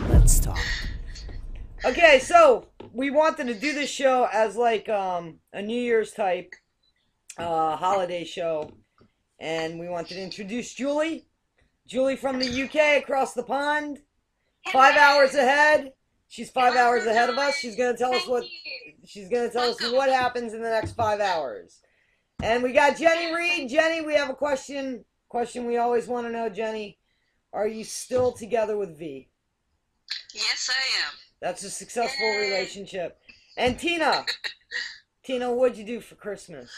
Let's talk. Okay, so we wanted to do this show as like a New Year's type holiday show, and we wanted to introduce Julie. Julie from the UK across the pond, 5 hours ahead. She's 5 hours ahead of us. She's gonna tell us what happens in the next 5 hours. And we got Jenny Reed. Jenny, we have a question we always want to know, Jenny. Are you still together with V? Yes, I am. That's a successful relationship. And Tina, what'd you do for Christmas?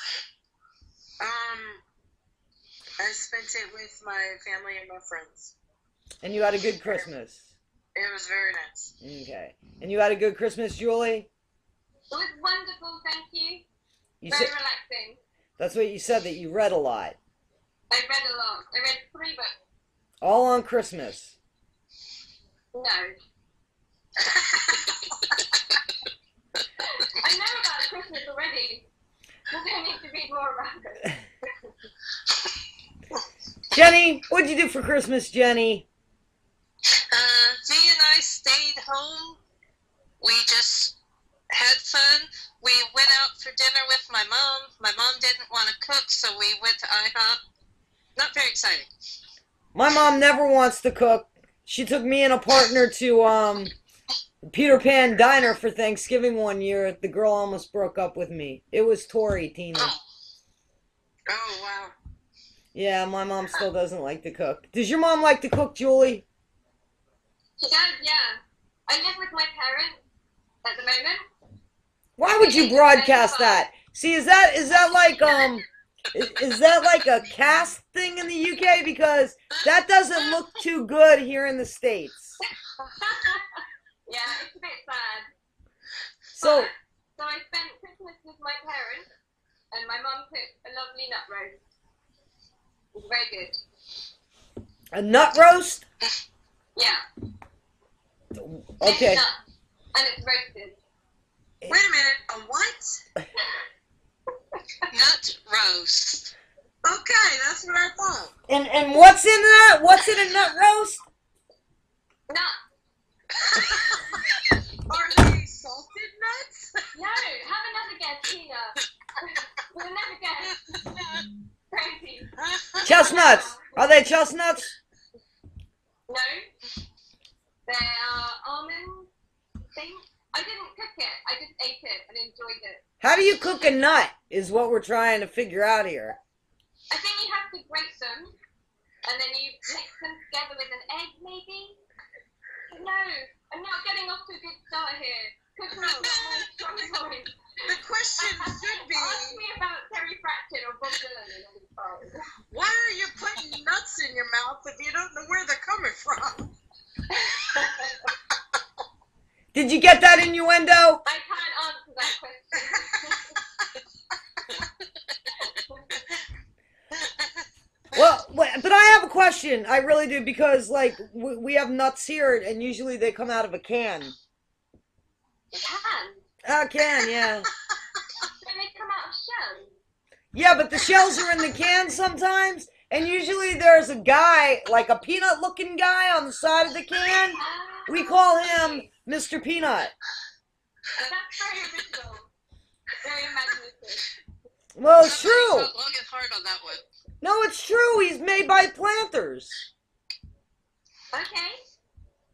I spent it with my family and my friends. And you had a good Christmas? It was very nice. Okay. And you had a good Christmas, Julie? It was wonderful, thank you. Very relaxing. That's what you said, that you read a lot. I read a lot. I read 3 books. All on Christmas? No. I know about Christmas already. I don't need to read more about it. Jenny, what'd you do for Christmas, Jenny? V and I stayed home. We just had fun. We went out for dinner with my mom. My mom didn't want to cook, so we went to IHOP. Not very exciting. My mom never wants to cook. She took me and a partner to Peter Pan Diner for Thanksgiving one year. The girl almost broke up with me. It was Tori, Tina. Oh, wow. Yeah, my mom still doesn't like to cook. Does your mom like to cook, Julie? She does, yeah. I live with my parents at the moment. Why would you broadcast that? See, is that like a caste thing in the UK? Because that doesn't look too good here in the States. Yeah, it's a bit sad. So I spent Christmas with my parents, and my mum cooked a lovely nut roast. It was very good. a nut roast? Yeah. Okay. It's nut, and it's roasted. Wait a minute, a what? Nut roast. Okay, that's what I thought. And what's in that? What's in a nut roast? Nut. Are they salted nuts? No, have another guess, Tina. You'll never guess. Crazy. Chestnuts. Are they chestnuts? No. They are almond things. I didn't cook it. I just ate it and enjoyed it. How do you cook a nut is what we're trying to figure out here. I think you have to grate them, and then you mix them together with an egg, maybe? No, I'm not getting off to a good start here. Cooking is not my strong point. The question should be, Ask me about Terry Pratchett or Bob Dylan and all the time. why are you putting nuts in your mouth if you don't know where they're coming from? Did you get that innuendo? I can't answer that question. Well, but I have a question. I really do, because like we have nuts here, and usually they come out of a can. You can. A can, yeah. When they come out of shells. Yeah, but the shells are in the can sometimes, and usually there's a guy, like a peanut-looking guy on the side of the can. We call him Mr. Peanut. That's very original. Very imaginative. Well, it's true. Long and hard on that one. No, it's true. He's made by planters. Okay.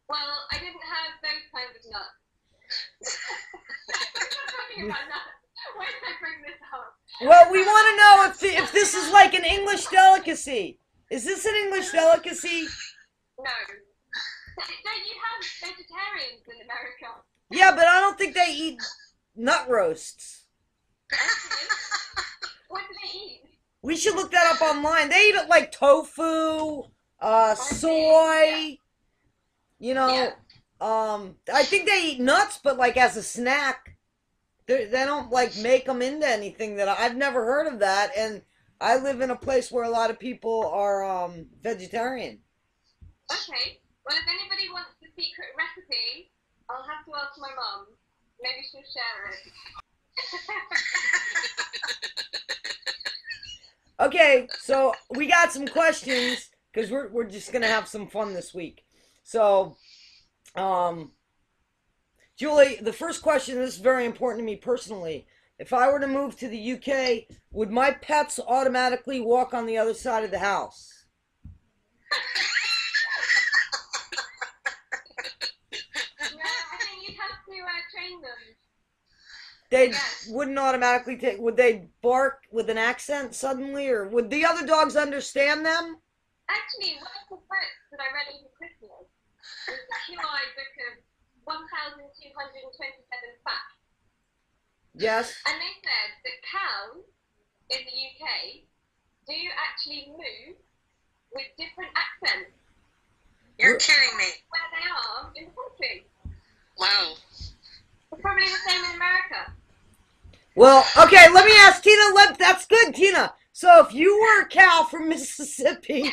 Well, I didn't have those kinds of nuts. We're not talking about nuts. Why did I bring this up? Well, we want to know if this is like an English delicacy. Is this an English delicacy? No. Don't you have vegetarians in America? Yeah, but I don't think they eat nut roasts. What do they eat? We should look that up online. They eat it like tofu, soy, you know. Yeah. I think they eat nuts, but like as a snack. They don't like make them into anything that I've never heard of that. And I live in a place where a lot of people are vegetarian. Okay. Well, if anybody wants the secret recipe, I'll have to ask my mum. Maybe she'll share it. Okay, so we got some questions. because we're just gonna have some fun this week. So, Julie, the first question, this is very important to me personally. If I were to move to the UK, would my pets automatically walk on the other side of the house? No, I think you'd have to train them. They wouldn't automatically take. Would they bark with an accent suddenly, or would the other dogs understand them? Actually, one of the books that I read over Christmas was the QI book of 1,227 facts. Yes. And they said that cows in the UK do actually move with different accents. You're kidding me. Where they are in the country. Wow. It's probably the same in America. Well, okay, let me ask Tina. That's good, Tina. So if you were a cow from Mississippi,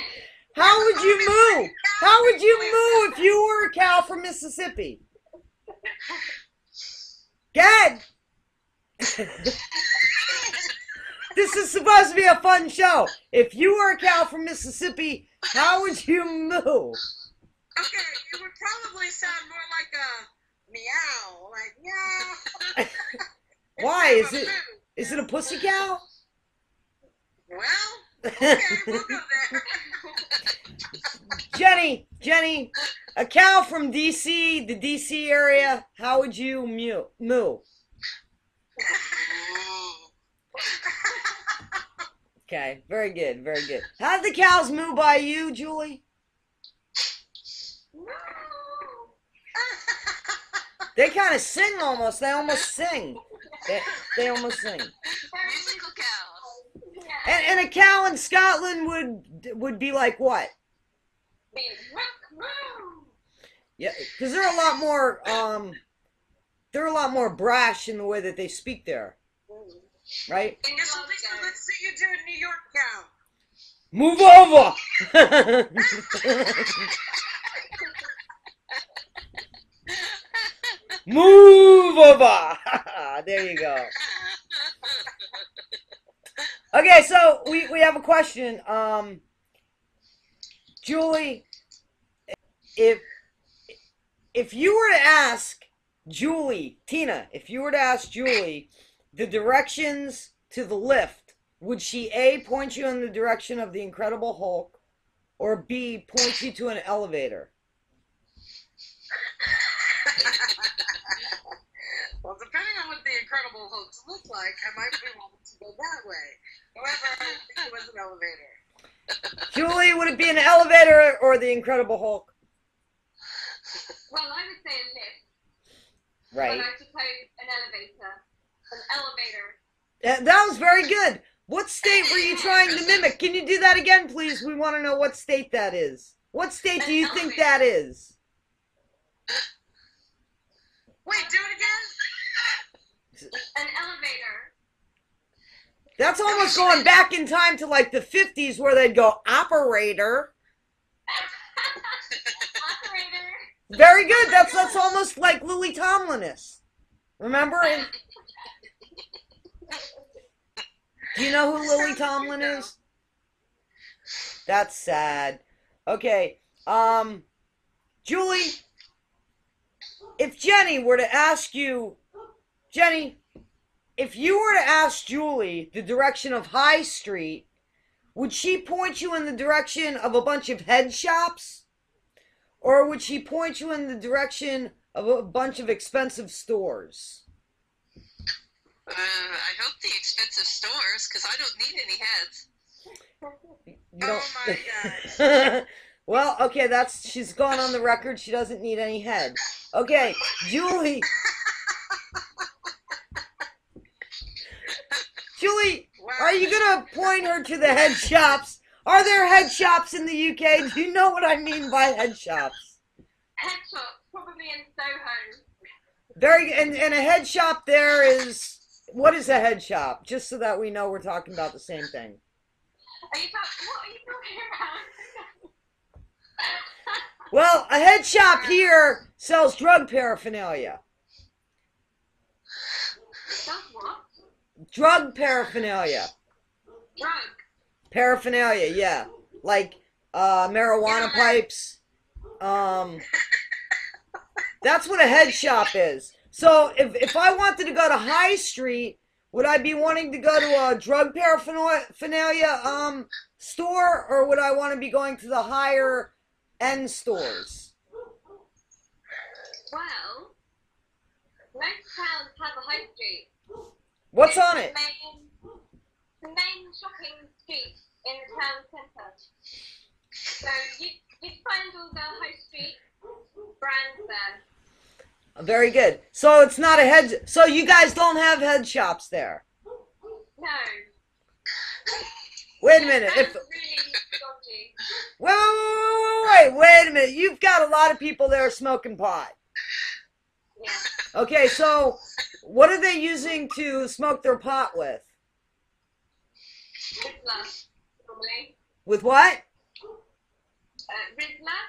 how would you move? How would you move if you were a cow from Mississippi? Good. This is supposed to be a fun show. If you were a cow from Mississippi, how would you move? Okay, it would probably sound more like a meow, like meow. Why? Is it a pussy cow? Well, okay, we'll go there. Jenny, a cow from DC, the DC area, how would you moo? Okay, very good, very good. How did the cows moo by you, Julie? They kind of sing almost. They almost sing. They almost sing. Musical cows. And a cow in Scotland would be like what? Yeah, because they're a lot more brash in the way that they speak there, right? Let's see you do a New York cow. Move over. Move over. There you go. Okay, so we have a question. Julie, if you were to ask Tina, if you were to ask Julie the directions to the lift, would she A, point you in the direction of the Incredible Hulk, or B, point you to an elevator? Well, depending on what the Incredible Hulks look like, I might be wanting to go that way. However, I think it was an elevator. Julie, would it be an elevator or the Incredible Hulk? Well, I would say a lift. Right. But I suppose an elevator. An elevator. That was very good. What state were you trying to mimic? Can you do that again, please? We want to know what state that is. What state do you think that is? Wait, do it again? An elevator. That's almost going back in time to like the 50s where they'd go, operator. Operator. Very good. That's almost like Lily Tomlin-is. Remember? Do you know who Lily Tomlin is? That's sad. Okay. Julie, if Jenny were to ask you, if you were to ask Julie the direction of High Street, would she point you in the direction of a bunch of head shops? Or would she point you in the direction of a bunch of expensive stores? I hope the expensive stores, because I don't need any heads. Oh my gosh. Well, okay, she's gone on the record. She doesn't need any head. Okay, Julie, Wow. are you going to point her to the head shops? Are there head shops in the UK? Do you know what I mean by head shops? Head shop, probably in Soho. Very, and a head shop there is... What is a head shop? Just so that we know we're talking about the same thing. What are you talking about? Well, a head shop here sells drug paraphernalia. That's what? Drug paraphernalia. Drug. Paraphernalia, yeah. Like, marijuana pipes. That's what a head shop is. So if I wanted to go to High Street, would I be wanting to go to a drug paraphernalia store, or would I want to be going to the higher end stores? Well, most towns have a high street. What's It's on the it? The main shopping street in the town centre. So you'd find all the high street brands there. Very good. So it's not a head. So you guys don't have head shops there. No. Wait a minute. That's If really dodgy. wait a minute. You've got a lot of people there smoking pot. Yeah. Okay, so what are they using to smoke their pot with? Rizzler, normally. With what? Rizzler,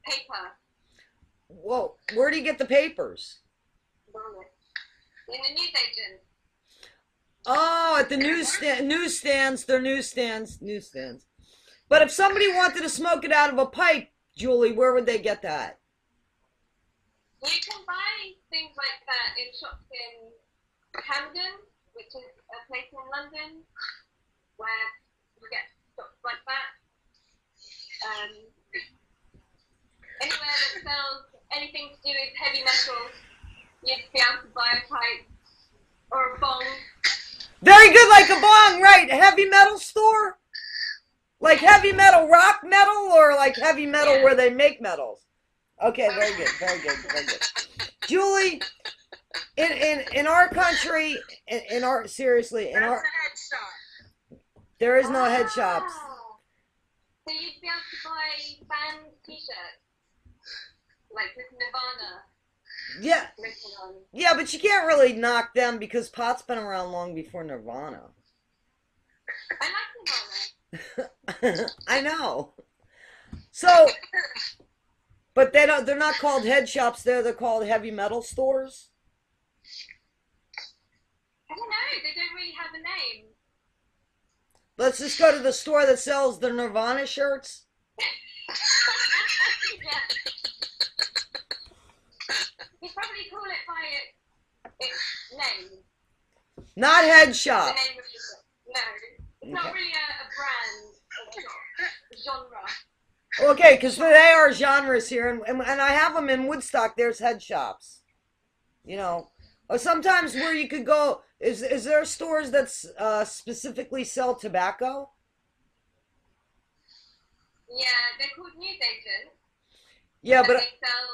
paper. Well, where do you get the papers? In the newsagent. Oh, at the newsstands. They're newsstands. But if somebody wanted to smoke it out of a pipe, Julie, where would they get that? You can buy things like that in shops in Camden, which is a place in London where you get shops like that. Anywhere that sells anything to do with heavy metals, you'd be able to buy a pipe or a bong. Very good, like a bong, right? A heavy metal store? Like heavy metal, rock metal, or like heavy metal where they make metals? Okay, very good. Julie, in our country, in our seriously, in our That's a head shop. there is no head shops. So you'd be able to buy band t-shirts, like with Nirvana Yeah, written on. yeah, but you can't really knock them because pot's been around long before Nirvana. I like Nirvana. I know. So, but they're not called head shops there. They're called heavy metal stores. I don't know, they don't really have a name. Let's just go to the store that sells the Nirvana shirts. Yeah. You probably call it by its name. Not head The shop. name of the shop. No, it's not really a brand or genre. Okay, because they are genres here, and I have them in Woodstock. There's head shops. You know, or sometimes where you could go. Is there stores that specifically sell tobacco? Yeah, they're called newsagents. Yeah, and but they sell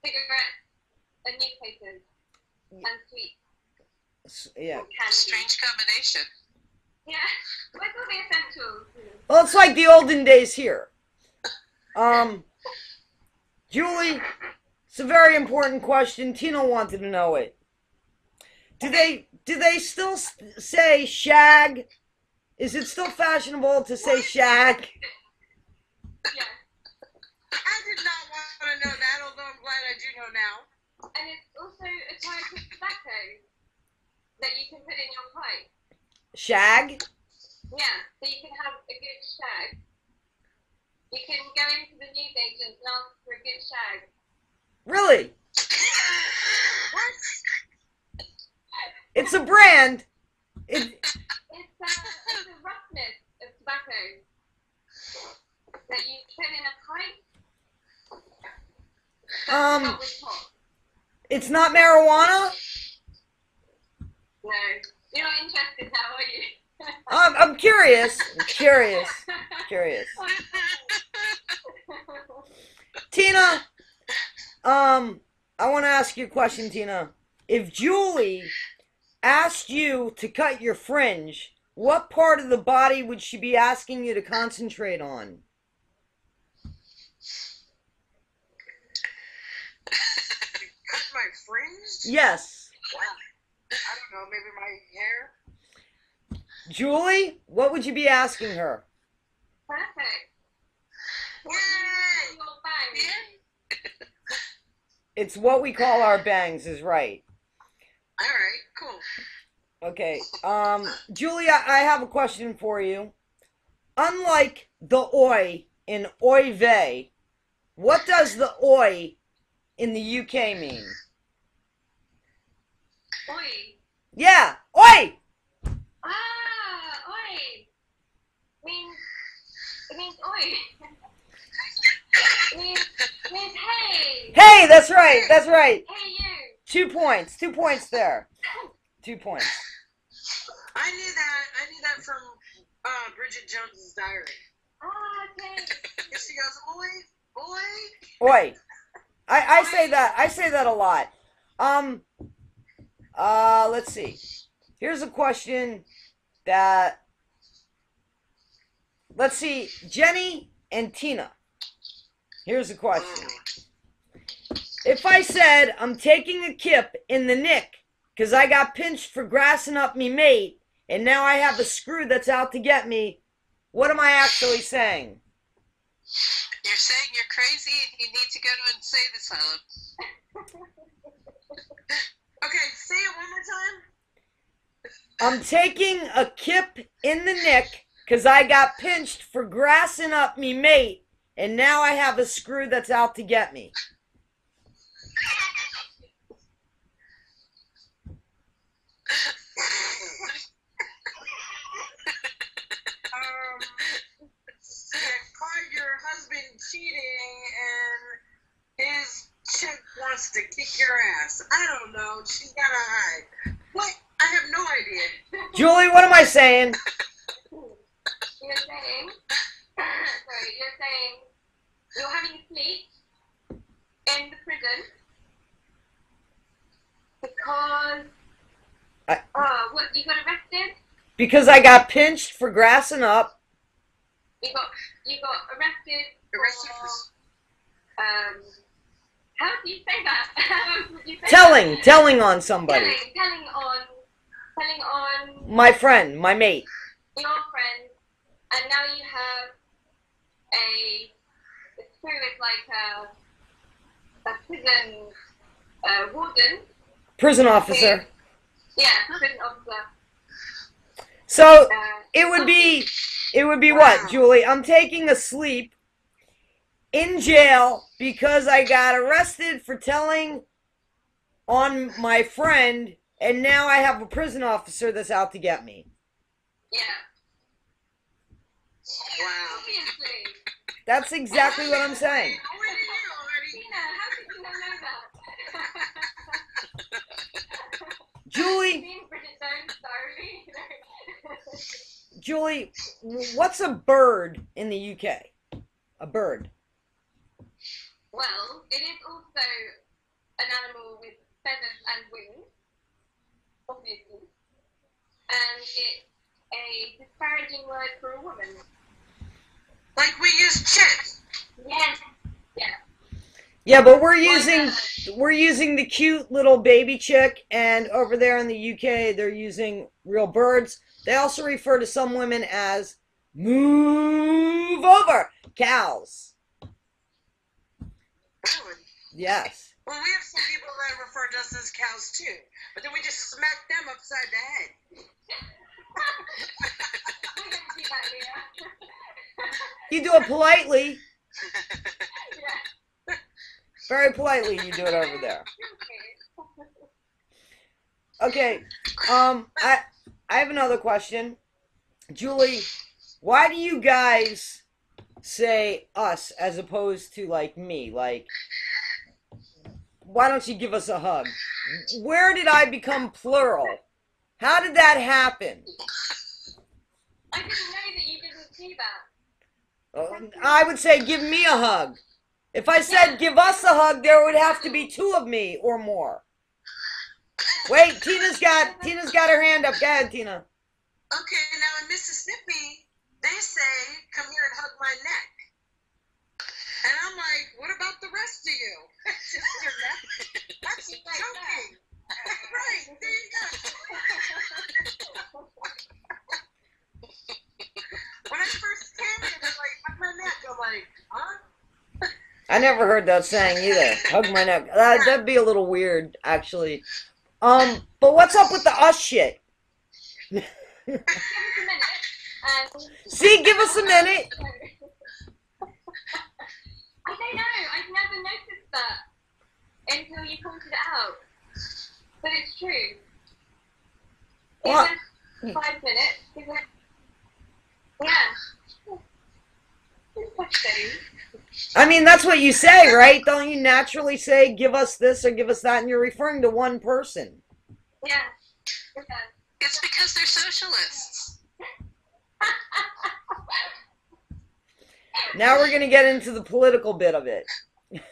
cigarettes and newspapers and sweets. yeah. And candy. Strange combination. Yeah, what's all the essentials? Well, it's like the olden days here. Julie, it's a very important question. Tina wanted to know it. Do they still say shag? Is it still fashionable to say shag? Yeah, I did not want to know that, although I'm glad I do know now. and it's also a type of tobacco that you can put in your pipe. Shag? Yeah, so you can have a good shag. You can go into the newsagent and ask for a good shag. Really? What? It's a brand. It's a roughness of tobacco that you put in a pipe. That's not with pot. It's not marijuana? No, you're not interested now, are you? I'm curious. Curious. Tina, I want to ask you a question, Tina. If Julie asked you to cut your fringe, what part of the body would she be asking you to concentrate on? Cut my fringe? Yes. I don't know, maybe my hair? Julie, what would you be asking her? Perfect. Yay! Your bang. Yeah? It's what we call our bangs, is right. Alright, cool. Okay. Julie, I have a question for you. Unlike the oi in oy vey, what does the oi in the UK mean? Oi. Yeah, oi! Ah, oi. It means oi. It means hey. Hey, that's right, that's right. Hey you. 2 points, 2 points there. 2 points. I knew that from Bridget Jones's Diary. Ah, okay. She goes, oi, oi. Oi. I say that a lot. Let's see. Here's a question that, let's see, Jenny and Tina. Here's a question. If I said I'm taking a kip in the nick because I got pinched for grassing up me mate and now I have a screw that's out to get me, what am I actually saying? You're saying you're crazy and you need to go to insane asylum. Okay, say it one more time. I'm taking a kip in the nick because I got pinched for grassing up me mate and now I have a screw that's out to get me. Caught your husband cheating and his chick wants to kick your ass. I don't know. She's gotta hide. What? I have no idea. Julie, what am I saying? You're saying, you're having a sleep in the prison because, what, you got arrested? Because I got pinched for grassing up. You got arrested for, how do you say that? How would you say Telling on somebody. Telling on My friend, my mate. your friend, and now you have a screw is like a prison warden. Prison officer. Yeah, prison officer. So it would be what, Julie? I'm taking a sleep in jail because I got arrested for telling on my friend, and now I have a prison officer that's out to get me. Yeah. Wow. Obviously. That's exactly what I'm saying. Tina, how did you not know that? Julie, Being Bridget Jones, sorry. Julie, what's a bird in the UK? A bird. Well, it is also an animal with feathers and wings, obviously. And it's a disparaging word for a woman. Like we use chick. Yes. Yeah. Yeah, but we're using the cute little baby chick, and over there in the UK they're using real birds. They also refer to some women as move over cows. Really? Yes. Well, we have some people that refer to us as cows too, but then we just smack them upside the head. We didn't see that here. You do it politely. Yeah. Very politely you do it over there. Okay. I have another question. Julie, why do you guys say us as opposed to like me? Like, why don't you give us a hug? Where did I become plural? How did that happen? I didn't know that you didn't see that. I would say give me a hug. If I said give us a hug, there would have to be two of me or more. Wait, Tina's got her hand up. Go ahead, Tina. Okay, now in Mississippi, they say, come here and hug my neck. And I'm like, what about the rest of you? Just your neck? That's joking. Right, there you go. When I first came, it was like, hug my neck. I'm like, huh? I never heard that saying either. Hug my neck. That'd be a little weird, actually. But what's up with the us shit? Give us a minute. See, give us a minute. you pointed it out. But it's true. What? Give us 5 minutes. Give us... Yeah. It's frustrating. I mean, that's what you say, right? Don't you naturally say, give us this or give us that, and you're referring to one person? Yeah. It's because they're socialists. Now we're going to get into the political bit of it. Moving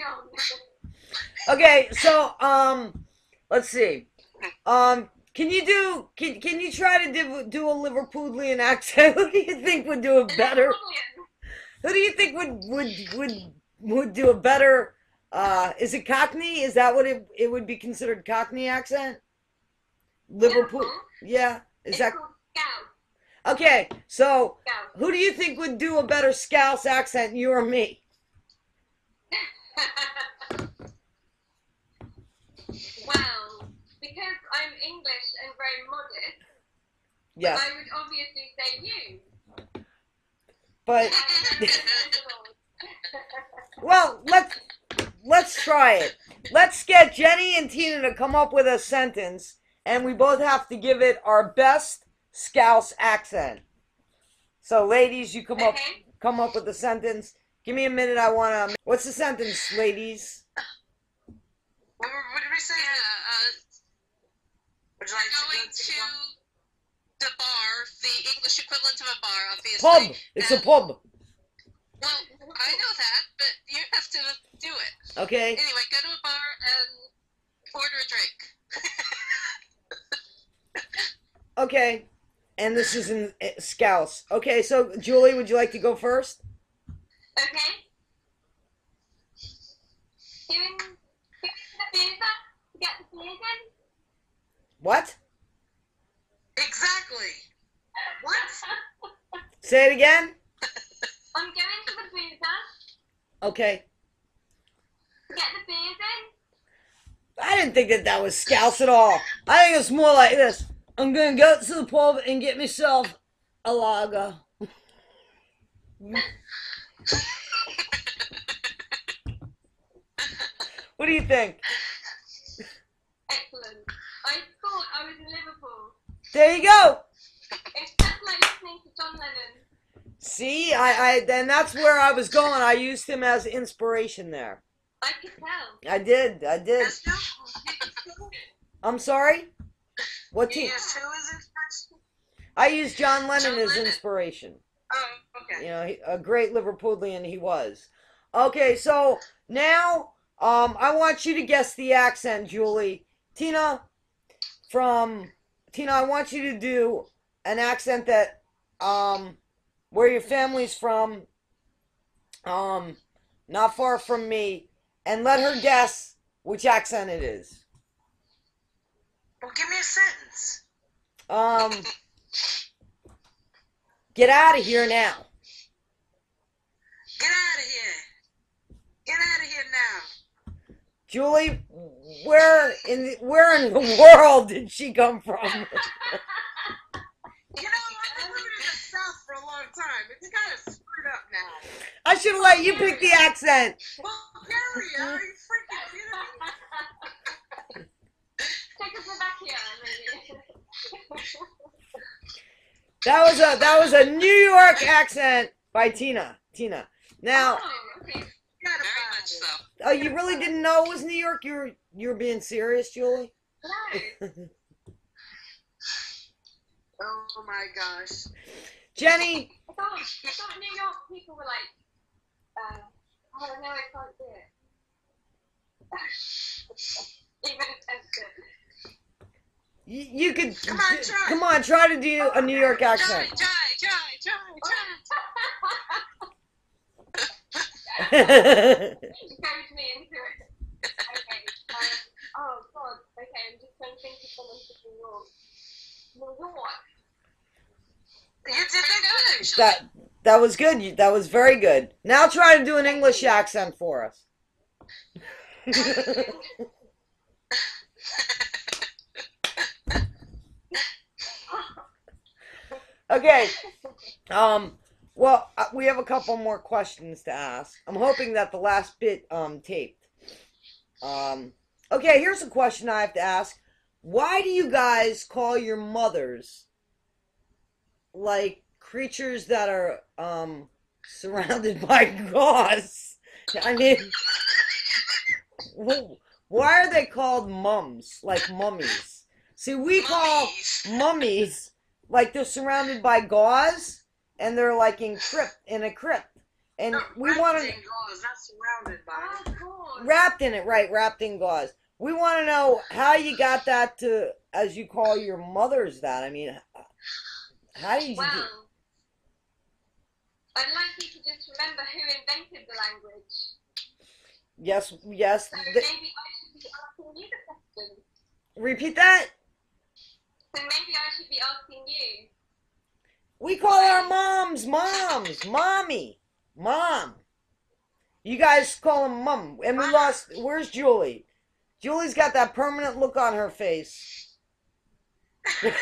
on. Okay, so, let's see. Can you try to do a Liverpoolian accent? Who do you think would do it better? Who do you think would do a better, is it Cockney? Is that what it would be considered, Cockney accent? Liverpool, yeah, is that? Okay, so who do you think would do a better Scouse accent, you or me? Well, because I'm English and very modest, Yes. I would obviously say you. But well, let's try it. Let's get Jenny and Tina to come up with a sentence, and we both have to give it our best Scouse accent. So, ladies, you come up with a sentence. Give me a minute. I wanna. What's the sentence, ladies? What did we say? Would you like Going to the bar, the English equivalent of a bar, obviously. Pub. It's a pub. Well, I know that, but you have to do it. Okay. Anyway, go to a bar and order a drink. Okay. And this is in Scouse. Okay, so Julie, would you like to go first? Okay. Giving the pizza to get the season. What? Exactly. What? Say it again. I'm going to the pizza Okay. to get the season. I didn't think that was Scouse at all. I think it's more like this. I'm gonna go to the pub and get myself a lager. What do you think? Excellent. I thought I was in Liverpool. There you go. It's just like listening to John Lennon. See, then that's where I was going. I used him as inspiration there. I could tell. I did. That's you? I'm sorry? What You team? used who as inspiration? I used John Lennon John as Lennon. inspiration. Oh, okay. You know, a great Liverpoolian he was. Okay, so now I want you to guess the accent, Julie. Tina, I want you to do an accent that where your family's from, not far from me, and let her guess which accent it is. Well, give me a sentence. Get out of here now. Get out of here. Get out of here now. Julie, where in the world did she come from? You know, I've been living in the South for a long time. It's kind of screwed up now. I should have let you pick the accent. Bulgaria, are you freaking kidding me? Take us back here, maybe. That was a New York accent by Tina. Now, Oh, okay. Very much so. oh, you really didn't know it was New York? You were being serious, Julie? No. Oh my gosh. Jenny, I thought New York people were like, oh no, I can't do it. Even attempted. you could Come on, try. try to do a New York accent. Try. It goes me into it. Okay. Oh God. Okay, I'm just trying to think of someone from New York. New York. You did Very that good, good. actually. That was good. That was very good. Now try to do an English accent for us. Okay. Well, we have a couple more questions to ask. I'm hoping that the last bit taped. Okay, here's a question I have to ask. Why do you guys call your mothers like creatures that are surrounded by gauze? I mean, why are they called mums, like mummies? See, we call mummies like they're surrounded by gauze and they're like in a crypt. And we want to gauze, not surrounded by it. Wrapped in it, right? Wrapped in gauze. We want to know how you got that to, as you call your mothers that. I mean, how did you do? Well, I'd like you to just remember who invented the language. Yes. So maybe I should be asking you the question. Repeat that. So maybe I should be asking you. We call our moms, mommy, mom. You guys call them mum. And we lost, where's Julie? Julie's got that permanent look on her face. She's like,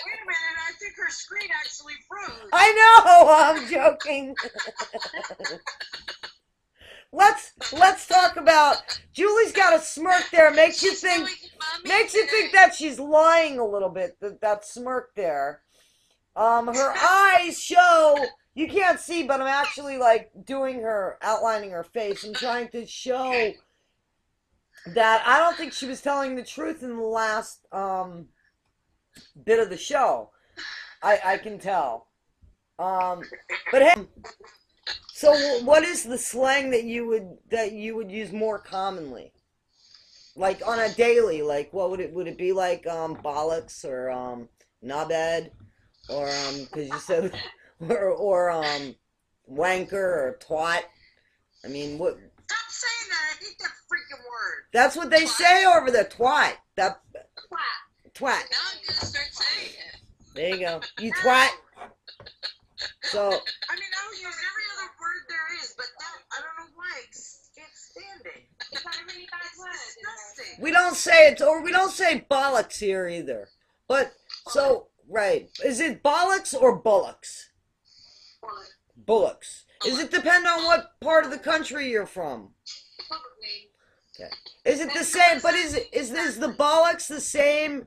wait a minute, I think her screen actually froze. I know, I'm joking. Let's talk about, Julie's got a smirk there, makes you think that she's lying a little bit, that smirk there. Her eyes show, you can't see, but I'm actually like outlining her face and trying to show that I don't think she was telling the truth in the last bit of the show. I can tell. But hey, so what is the slang that you would use more commonly? Like on a daily, like what would it be like bollocks or knobhead or because you said or wanker or twat? I mean, what? Stop saying that. I hate that freaking word. That's what they say over there. Twat. That twat. Now I'm gonna start saying it. There you go. You twat. So. I mean, I'll use every other word there is, but that I don't know why I can't stand it. Is that a really bad word? Disgusting. We don't say it, or we don't say bollocks here either. But so right, is it bollocks or bullocks? Bullocks. Is it depend on what part of the country you're from? Probably. Okay. Is it the same? But is the bollocks the same?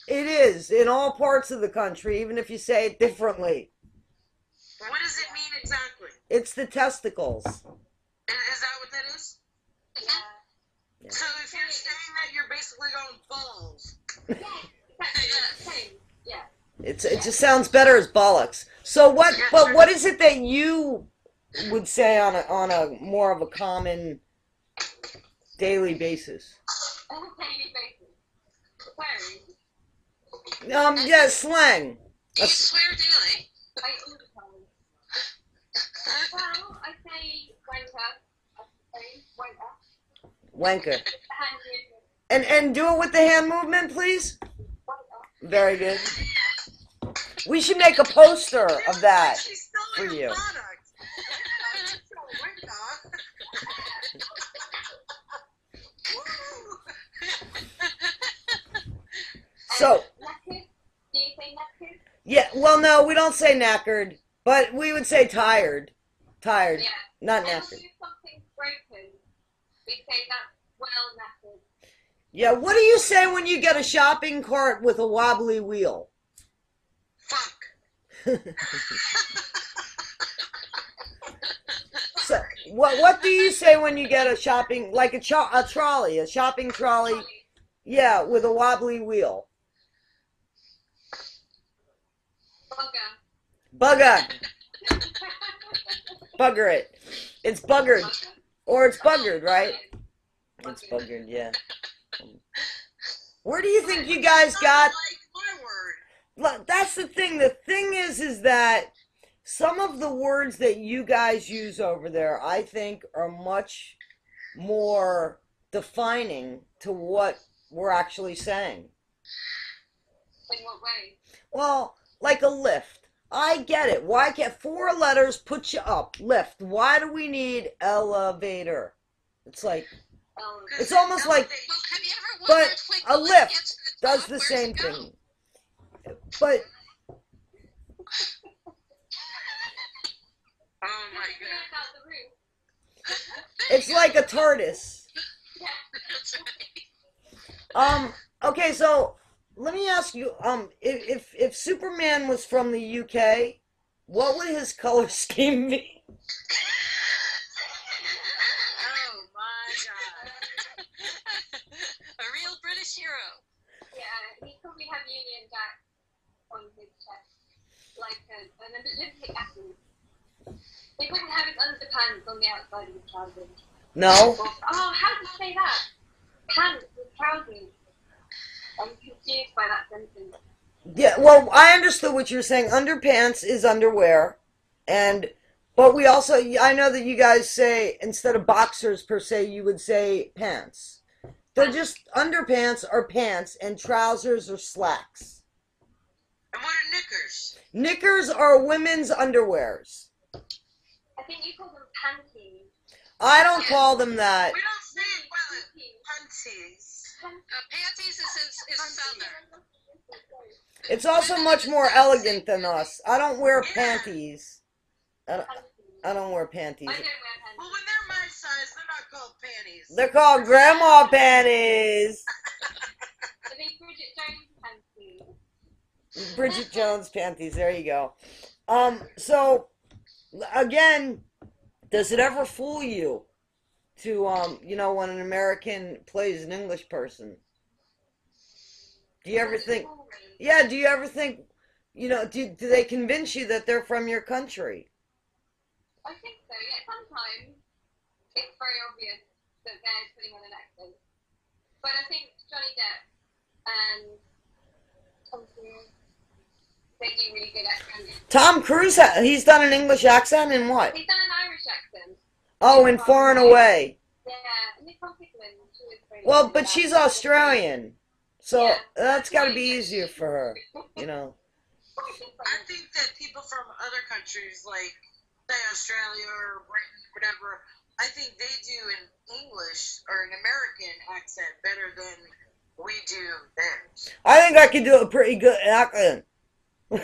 It is in all parts of the country, even if you say it differently. What does it mean exactly? It's the testicles. Is that what that is? Yeah. So if you're saying that, you're basically going balls. Yeah. It just sounds better as bollocks. So what? But what is it that you would say on a more of a common daily basis? On a daily basis. Swearing. Yeah, slang. You swear daily. I all the time. Well, I say wanker. I say wanker. Wanker. Hand And do it with the hand movement, please. wanker. Very good. We should make a poster of that for you. So, Knackered? Do you say knackered? yeah, well, no, we don't say knackered, but we would say tired. Tired, Yeah. not And knackered. if something's broken, we say that's well knackered. Yeah, what do you say when you get a shopping cart with a wobbly wheel? Fuck. So, what do you say when you get a shopping, like a trolley, a shopping trolley, yeah, with a wobbly wheel? Bugger. Bugger. Bugger it. It's buggered. Or it's buggered, right? It's buggered, yeah. Where do you think you guys got... My word. Look, that's the thing. The thing is that some of the words that you guys use over there, I think, are much more defining to what we're actually saying. In what way? Well, like a lift. I get it. Why can't 4 letters put you up? Lift. Why do we need elevator? It's like, it's almost like, Well, have you ever but wondered when a the lift gets to the does top, the where's same it go? thing. But my just God. out the room. It's like a TARDIS. Yeah. That's right. Okay, so let me ask you, if Superman was from the UK, what would his color scheme be? Oh my God. A real British hero. Yeah, he'd probably have Union Jack on his chest, like an Olympic athlete. He wouldn't have his underpants on the outside of his trousers. No? Oh, how do you say that? Pants with trousers. I'm confused by that sentence. Yeah, well, I understood what you were saying. Underpants is underwear, but we also, I know that you guys say, instead of boxers per se, you would say pants. They're just, underpants are pants, and trousers are slacks. And what are knickers? Knickers are women's underwears. I think you call them panties. I don't call them that. We don't say it well. Panties. Panties is southern. It's also much more elegant than us. I don't wear panties. I don't wear panties. I don't wear panties. Well, when they're my size, they're not called panties. They're called grandma panties. Are they Bridget Jones panties? Bridget Jones panties. There you go. So again, does it ever fool you to when an American plays an English person? Do you ever think? Yeah. Do you ever think? Do they convince you that they're from your country? I think so, yeah. Sometimes it's very obvious that they're putting on an accent. But I think Johnny Depp and Tom Cruise, they do really good accents. Tom Cruise, he's done an English accent in what? He's done an Irish accent. Oh, in Far and Away. Yeah, and Nicole Kidman, she was very Well, good but at she's that. Australian, so Yeah. that's got to be easier for her, I think that people from other countries, like, say, Australia or Britain, whatever, I think they do an English or an American accent better than we do theirs. I think I could do a pretty good accent. There's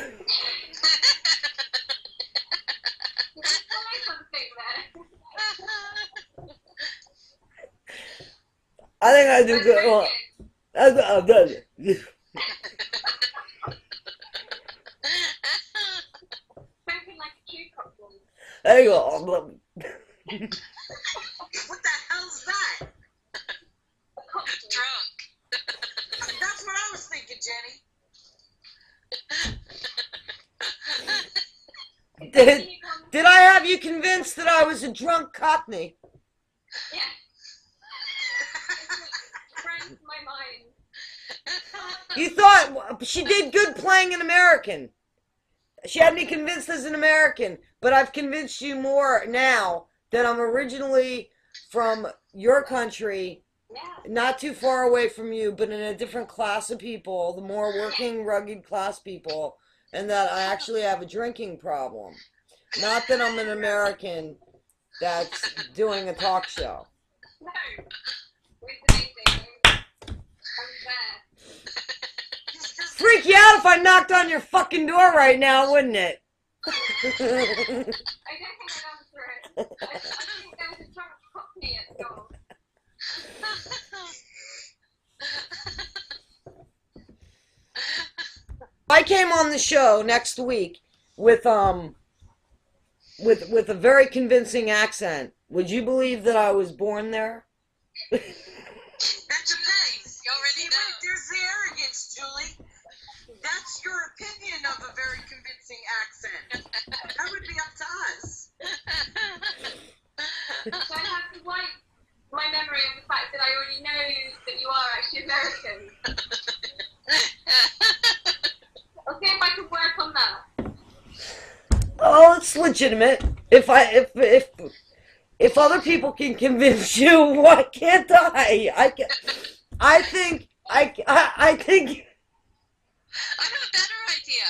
something there. I think I do But good. very Well, good. I'm good. Spoken like a true Cockney. There you go. What the hell's that? A Cockney. Drunk. That's what I was thinking, Jenny. Did I have you convinced that I was a drunk Cockney? Yeah. It brings my mind. You thought she did good playing an American. She had me convinced as an American, but I've convinced you more now that I'm originally from your country, Yeah. not too far away from you, but in a different class of people, the more working, rugged class people, and that I actually have a drinking problem. Not that I'm an American that's doing a talk show. No. It's amazing. I'm there. Freak you out if I knocked on your fucking door right now, wouldn't it? I don't think I'd answer it. I think there was a drunk Cockney at the door. I came on the show next week with a very convincing accent. Would you believe that I was born there? That depends. You already See, know. right, there's the arrogance, Julie. That's your opinion of a very convincing accent. That would be up to us. So I have to wipe my memory of the fact that I already know that you are actually American. I'll see if I can work on that. Oh, it's legitimate. If other people can convince you, why can't I? I think. I have a better idea.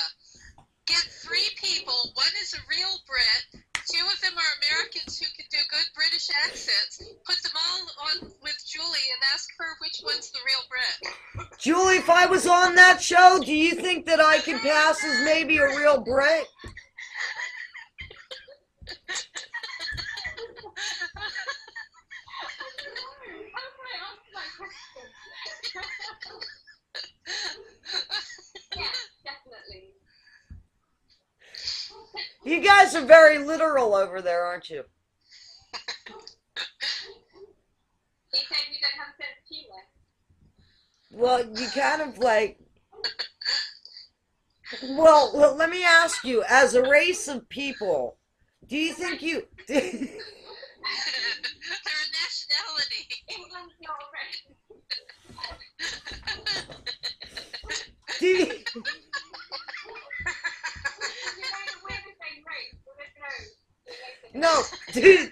Get 3 people. One is a real Brit. 2 of them are Americans who can do good British accents. Put them all on with Julie and ask her which one's the real Brit. Julie, if I was on that show, do you think that I could pass as maybe a real Brit? You guys are very literal over there, aren't you? He said we don't have a sense of humor. Well, you kind of like. Well, let me ask you, as a race of people, do you think you. They're a nationality. England's not a race. Do you, We're the same race. no,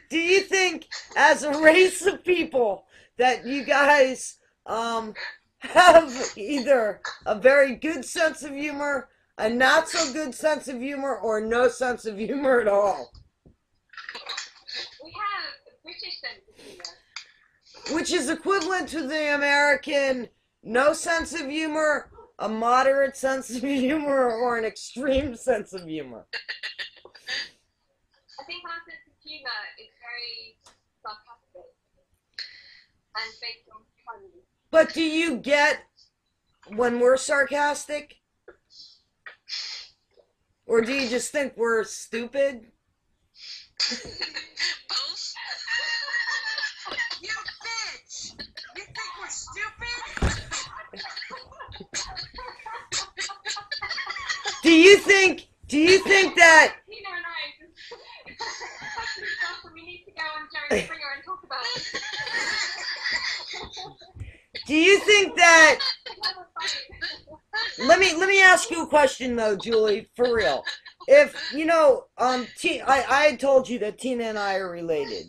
do you think, as a race of people, that you guys have either a very good sense of humor, a not so good sense of humor, or no sense of humor at all? We have a British sense of humor. Which is equivalent to the American no sense of humor, a moderate sense of humor, or an extreme sense of humor. I think our sense of humor is very sarcastic and based on fun. But do you get when we're sarcastic? Or do you just think we're stupid? Both. You bitch! You think we're stupid? Do you think that Tina and I just stuff and we need to go on Jerry Springer and talk about it. do you think that Have a fight. let me ask you a question though, Julie, for real. If you know, I had told you that Tina and I are related.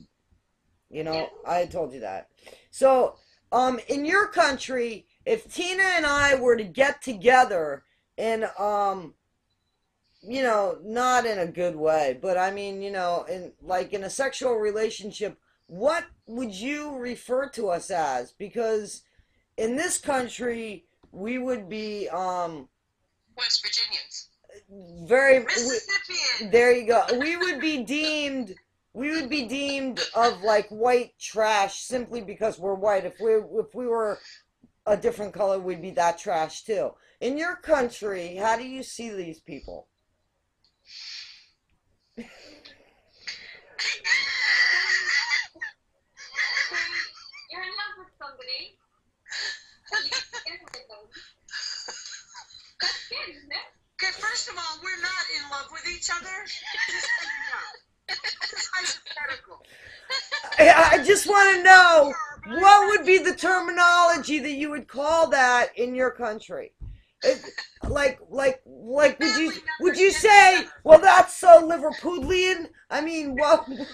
You know, I had told you that. So, in your country, if Tina and I were to get together in you know, not in a good way, but I mean, you know, in a sexual relationship, what would you refer to us as? Because in this country, we would be West Virginians. very. Mississippian. There you go. We would be deemed of like white trash simply because we're white. If we were a different color, we'd be that trash too. In your country, how do you see these people? You're in love with somebody. You get together with them. That's good, isn't it? Okay, first of all, we're not in love with each other. Just so you know. This is hypothetical. I just want to know what would be the terminology that you would call that in your country. Like, would you say, well, that's so Liverpudlian? I mean, what? Okay, wait.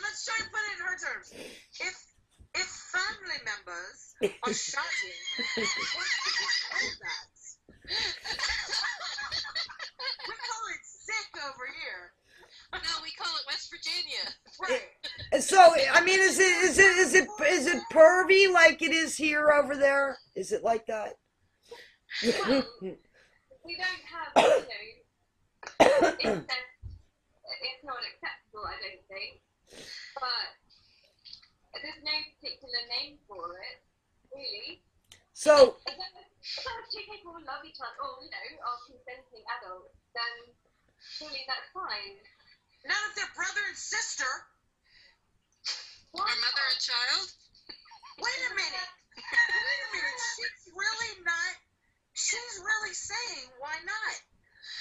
Let's try and put it in her terms. If family members are shouting, what do we call that? We call it sick over here. No, we call it West Virginia. Right. So, I mean, is it pervy like it is here over there? Is it like that? Well, we don't have, you know, it's not acceptable, I don't think. But there's no particular name for it, really. So, As long as two people love each other, or, you know, are consenting adults, then surely that's fine. Not if they're brother and sister. Or mother and child. Wait a minute. She's really saying why not?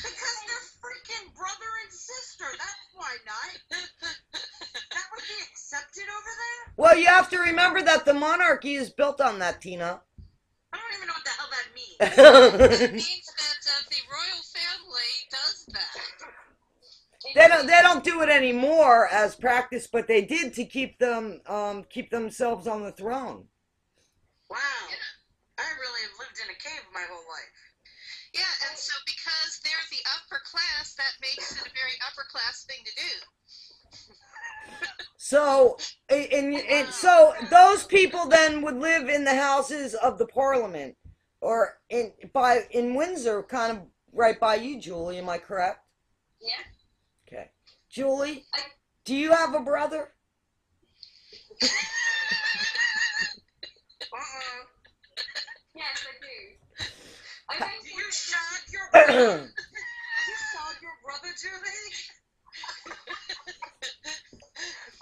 Because they're freaking brother and sister. That's why not. That would be accepted over there? well, you have to remember that the monarchy is built on that, Tina. I don't even know what the hell that means. It means that the royal family does that. They don't do it anymore as practice, but they did to keep themselves on the throne. Wow. I really have lived in a cave my whole life. Yeah, and so because they're the upper class, that makes it a very upper class thing to do. So, so those people then would live in the houses of the parliament, or in Windsor, kind of right by you, Julie. Am I correct? Yeah. Okay, Julie, do you have a brother? Yes, I do. I don't shot your brother? You saw your brother, Julie?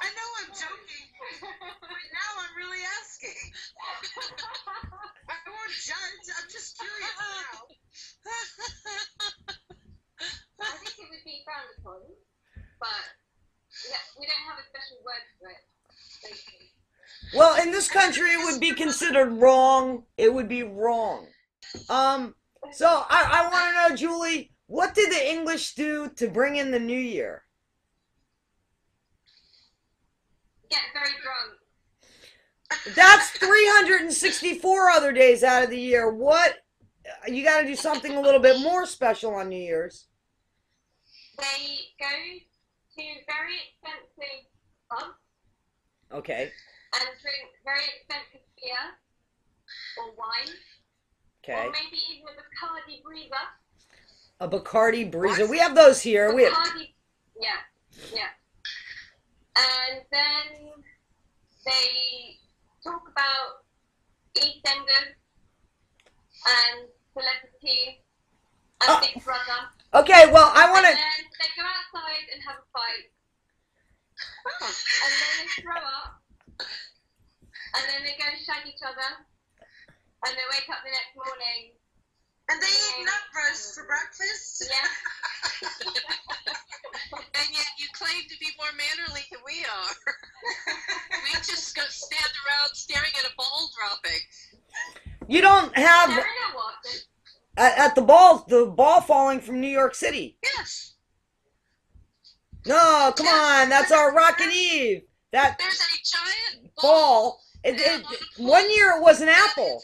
I know I'm joking, but now I'm really asking. I won't judge. I'm just curious now. I think it would be frowned upon, but yeah, we don't have a special word for it. Basically. Well, in this country, it would be considered wrong. It would be wrong. So I want to know, Julie, what did the English do to bring in the new year? Get very drunk. That's 364 other days out of the year. What? You got to do something a little bit more special on New Year's. They go to very expensive pubs. Okay. And drink very expensive beer or wine. Okay. Or maybe even a Bacardi Breezer. A Bacardi Breezer. We have those here. We have... Yeah. And then they talk about EastEnders and celebrities and Big Brother. Okay, well, I want to... And then they go outside and have a fight. And then they throw up. And then they go and shag each other. And they wake up the next morning. And they eat nut roast for breakfast? Yeah. And yet you claim to be more mannerly than we are. We just go stand around staring at a ball dropping. You don't have... There are no watches. At the ball falling from New York City. Yes. No, come on, that's our Rockin' Eve. That There's a giant ball. One year it was an apple.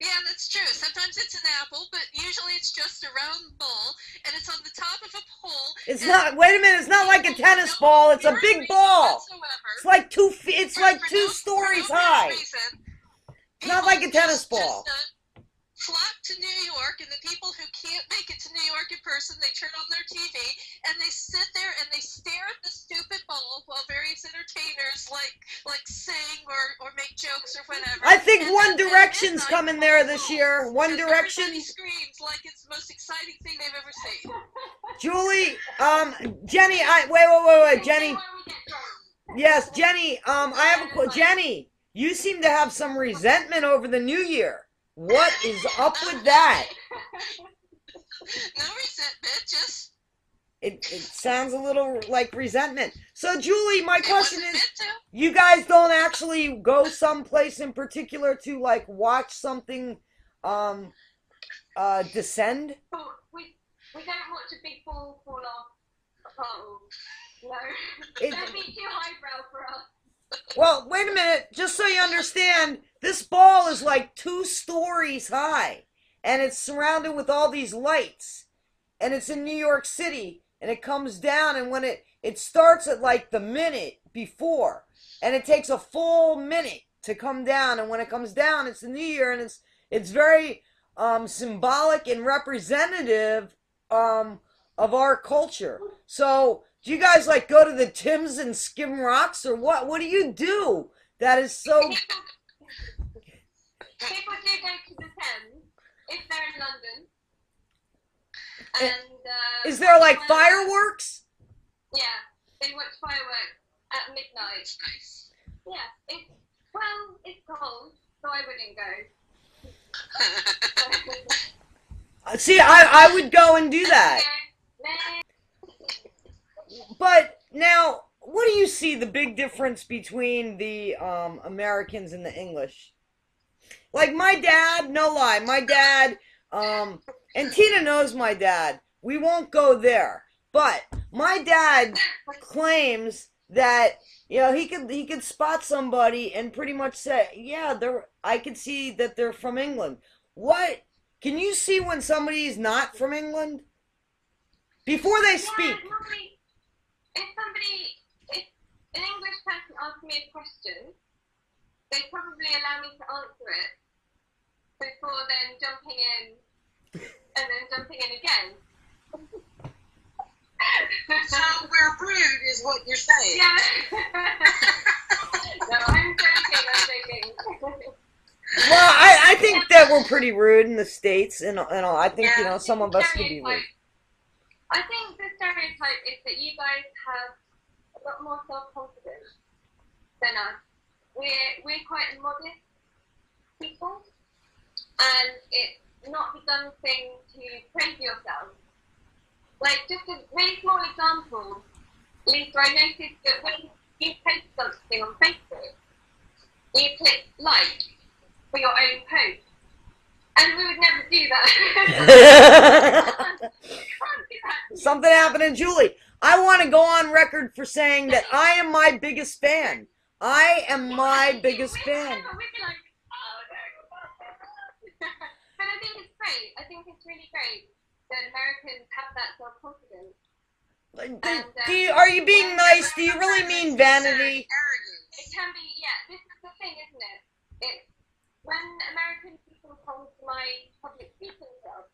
Yeah, that's true. Sometimes it's an apple, but usually it's just a round ball, and it's on the top of a pole. It's not. Wait a minute. It's not like a tennis ball. It's a big ball. It's like 2 feet. It's like 2 stories high. It's not like a tennis ball. Flock to New York, and the people who can't make it to New York in person, they turn on their TV and they sit there and they stare at the stupid ball while various entertainers like sing or make jokes or whatever. I think One Direction's coming there this year. One Direction. Everybody screams like it's the most exciting thing they've ever seen. Julie, Jenny, wait, Jenny. Yes, Jenny. I have a Jenny. You seem to have some resentment over the New Year. What is up with that? No resentment, just... It sounds a little like resentment. So, Julie, my question is, you guys don't actually go someplace in particular to, like, watch something descend? Oh, we don't watch a big ball fall off. Oh, no. That'd be too highbrow for us. Well, wait a minute. Just so you understand, this ball is like 2 stories high, and it's surrounded with all these lights, and it's in New York City, and it comes down, and when it starts at like the minute before, and it takes a full minute to come down, and when it comes down, it's the New Year, and it's very symbolic and representative of our culture. So, do you guys like go to the Tims and skim rocks, or what? What do you do? That is so... People do go to the Thames if they're in London. And is there like fireworks? Yeah, they watch fireworks at midnight. Nice. Yeah, it's cold, so I wouldn't go. See, I would go and do that. But now, what do you see the big difference between the Americans and the English? Like my dad, no lie, my dad, and Tina knows my dad. We won't go there. But my dad claims that, you know, he could spot somebody and pretty much say, yeah, I could see that they're from England. What? Can you see when somebody's not from England? Before they speak. Normally, if an English person asks me a question, they probably allow me to answer it before then jumping in and then jumping in again. So we're rude is what you're saying. Yeah. No, I'm joking. Well, I think that that we're pretty rude in the States, and I think, Yeah. some of us could be rude. I think the stereotype is that you guys have a lot more self-confidence than us. We're quite modest people, and it's not the done thing to praise yourself. Like, just a really small example, Lisa, I noticed that when you post something on Facebook, you click like for your own post. And we would never do that. Something happened to Julie. I want to go on record for saying that I am my biggest fan. I am my biggest fan. We'd be like, oh, no. But I think it's great. I think it's really great that Americans have that self-confidence. Are you being nice? Do you really mean vanity? It can be, yeah. This is the thing, isn't it? It's when American people come to my public speaking job,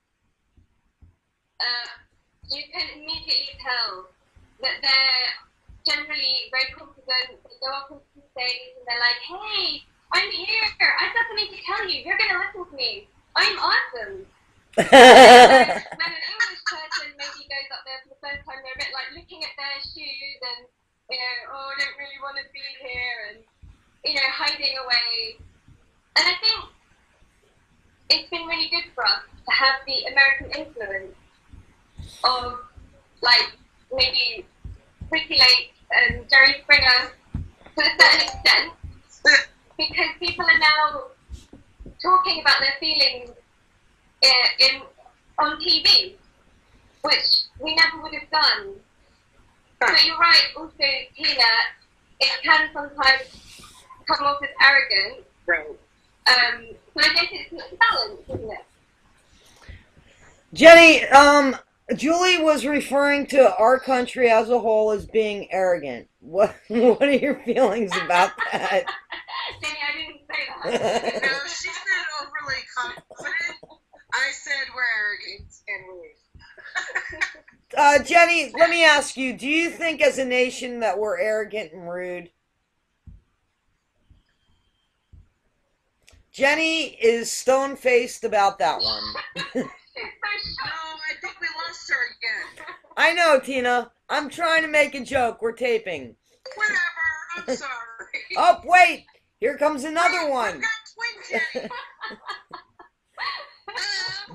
you can immediately tell that they're generally very confident. They go up on stage and they're like, "Hey, I'm here. I've got something to tell you. You're going to listen to me. I'm awesome." When an English person maybe goes up there for the first time, they're a bit like looking at their shoes and, oh, I don't really want to be here, and, hiding away. And I think it's been really good for us to have the American influence of, like, maybe Ricky Lake and Jerry Springer to a certain extent, because people are now talking about their feelings on TV, which we never would have done. But you're right, also, Tina, it can sometimes come off as arrogant. Right. So I guess it's a balance, isn't it? Jenny, Julie was referring to our country as a whole as being arrogant. What are your feelings about that? Jenny, I didn't say that. No, she said overly confident. I said we're arrogant and rude. Jenny, let me ask you, do you think as a nation that we're arrogant and rude? Jenny is stone-faced about that one. No, I think we lost her again. I know, Tina. I'm trying to make a joke. We're taping. Whatever, I'm sorry. Oh, wait! Here comes another one. I've got twin Jenny.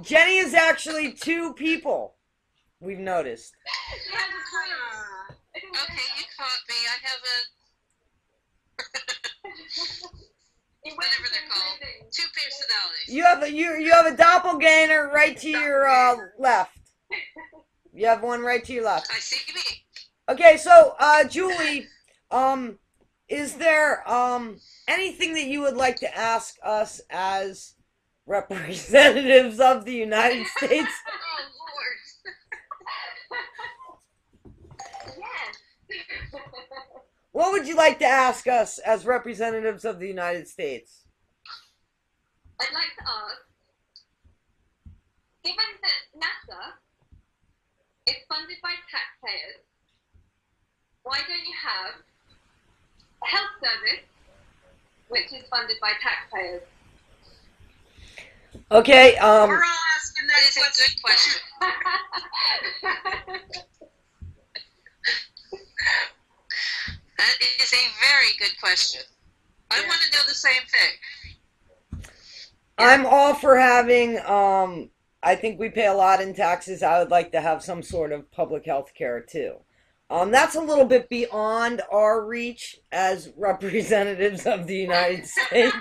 Jenny is actually two people, we've noticed. She has a twin. Okay, you caught me. I have whatever they're called. Two personalities. You have a doppelganger right to your left. You have one right to your left. I see me. Okay, so Julie, is there anything that you would like to ask us as representatives of the United States? Oh, Lord. Yes. What would you like to ask us as representatives of the United States? I'd like to ask, given that NASA is funded by taxpayers, why don't you have a health service which is funded by taxpayers? Okay, We're all asking That that is a good question. That is a very good question. I want to know the same thing. I'm all for having, I think we pay a lot in taxes. I would like to have some sort of public health care too. That's a little bit beyond our reach as representatives of the United States.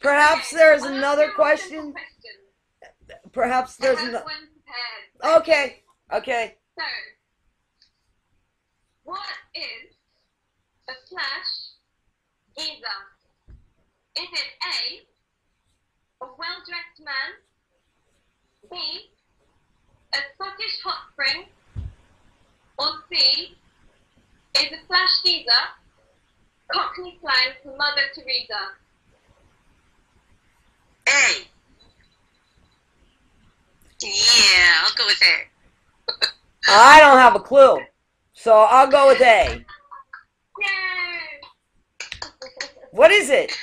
Perhaps there's another question. Perhaps there's I have another. one prepared. Okay, okay. So, what is a flash geezer? Is it A, a well-dressed man, B, a Scottish hot spring, or C, is a flash geezer Cockney slang for Mother Teresa? A. Yeah, I'll go with A. I don't have a clue, so I'll go with A. Yay! What is it?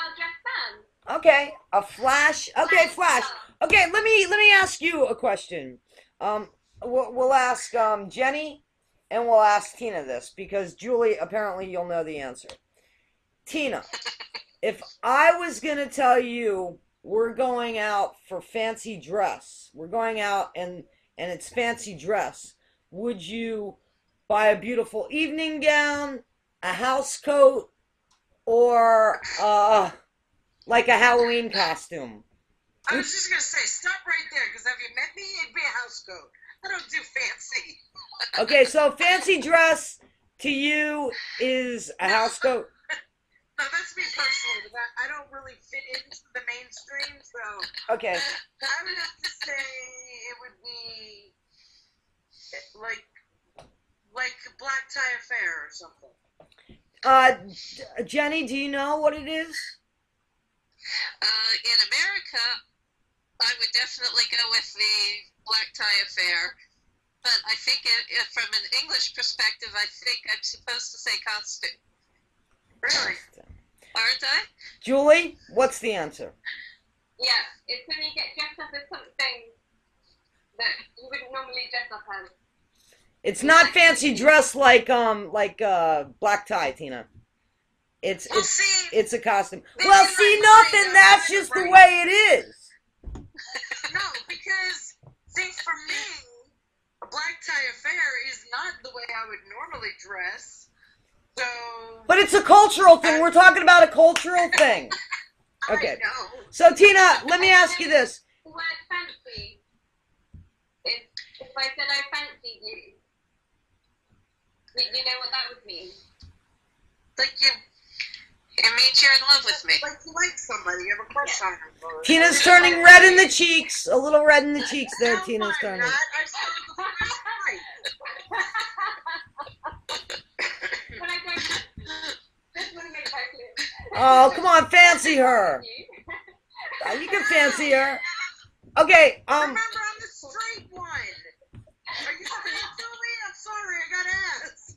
well-dressed man. Okay, a flash. Okay, flash. Okay, let me ask you a question. We'll ask Jenny, and we'll ask Tina this because Julie, apparently you'll know the answer. Tina, if I was gonna tell you we're going out for fancy dress, we're going out and it's fancy dress, would you buy a beautiful evening gown, a house coat, or like a Halloween costume? I was just gonna say, stop right there, because have you met me? It'd be a house coat. I don't do fancy. Okay, so fancy dress to you is a house coat. No, that's me personally, because I don't really fit into the mainstream, so Okay. I would have to say it would be like a black tie affair or something. Jenny, do you know what it is? In America, I would definitely go with the black tie affair. But I think from an English perspective, I think I'm supposed to say costume. Really? Aren't I? Julie, what's the answer? Yeah, it's when you get dressed up as something that you wouldn't normally dress up as. It's not fancy dress like black tie, Tina. It's a costume. Well, see, nothing. That's just the way it is. No, because see, for me, a black tie affair is not the way I would normally dress. So. But it's a cultural thing. We're talking about a cultural thing. Okay. I know. So, Tina, let me ask you this. The word fancy. If I said I fancied you, you know what that would mean? Like It means you're in love with me. Like you like somebody, you have a crush on them. Tina's turning red in the cheeks. A little red in the cheeks there, No, Tina's I'm turning. not. I saw the first night. When I go, just want to make that clear. Oh, come on, fancy her. You can fancy her. Okay, Remember, I'm the straight one. Are you saying it to me? I'm sorry, I gotta ask.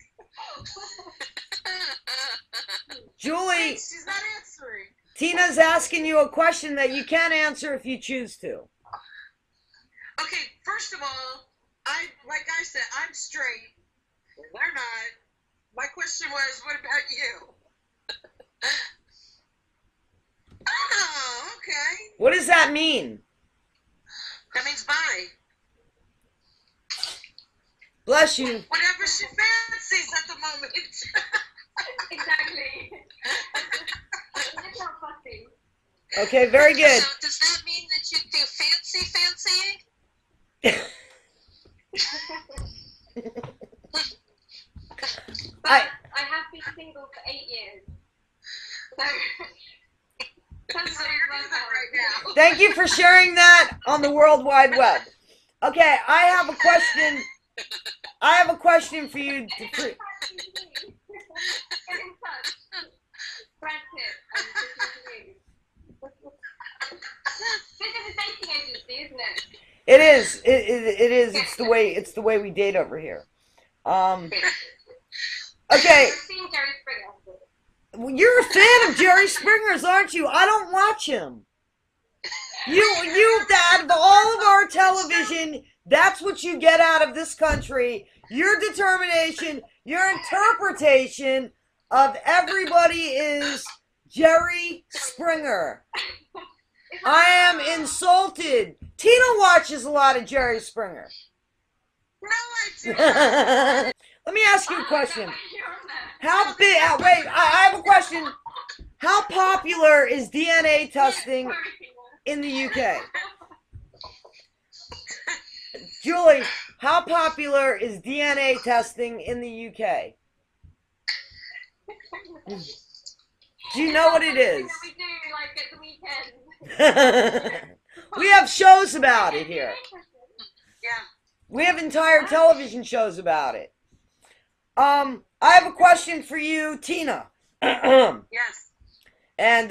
Julie, She's not answering. Tina's asking you a question that you can answer if you choose to. Okay, first of all, like I said, I'm straight. They're not. My question was, what about you? Oh, okay. What does that mean? That means bye. Bless you. Whatever she fancies at the moment. Exactly. It's not fussy. Okay, very good. So does that mean that you do fancying? But I have been single for 8 years. So, So you're doing that right now. Thank you for sharing that on the World Wide Web. Okay, I have a question. I have a question for you. Get in touch. Brad Pitt and this is a dating agency, isn't it? It is. It is. It's the way we date over here. Okay. I've seen Jerry Springer. You're a fan of Jerry Springer's, aren't you? I don't watch him. You, out of all of our television, that's what you get out of this country. Your determination, your interpretation of everybody is Jerry Springer. I am insulted. Tina watches a lot of Jerry Springer. No, I do. Let me ask you a question. How big? Wait, I have a question. How popular is DNA testing in the UK? Julie, how popular is DNA testing in the UK? Do you know what it is? We do, like, at the weekend. We have shows about it here. Yeah. We have entire television shows about it. I have a question for you, Tina. Yes. And